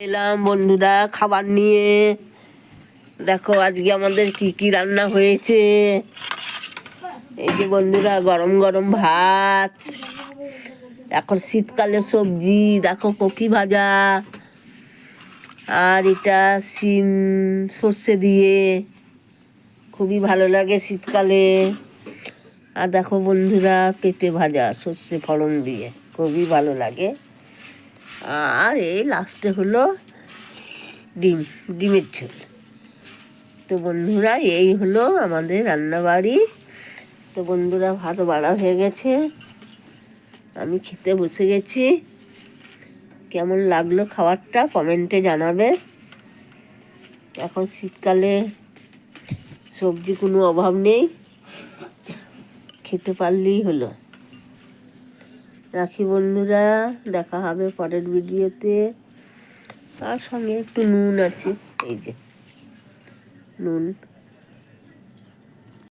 এলাম বন্ধুরা খাবার নিয়ে। দেখো আজকে আমাদের কি কি রান্না হয়েছে। এই যে বন্ধুরা গরম গরম ভাত, এখন শীতকালে সবজি দেখো কপি ভাজা, আর এটা শিম সর্ষে দিয়ে খুবই ভালো লাগে শীতকালে। আর দেখো বন্ধুরা পেঁপে ভাজা সর্ষে ফোড়ন দিয়ে খুবই ভালো লাগে। আর এই লাস্টে হলো ডিমের ঝোল। তো বন্ধুরা এই হলো আমাদের রান্নাবাড়ি। তো বন্ধুরা ভাত বাড়া হয়ে গেছে, আমি খেতে বসে গেছি। কেমন লাগলো খাবারটা কমেন্টে জানাবে। এখন শীতকালে সবজি কোনো অভাব নেই, খেতে পারলেই হলো। রাখি বন্ধুরা, দেখা হবে পরের ভিডিওতে। তার সঙ্গে একটু নুন আছে, এই যে নুন।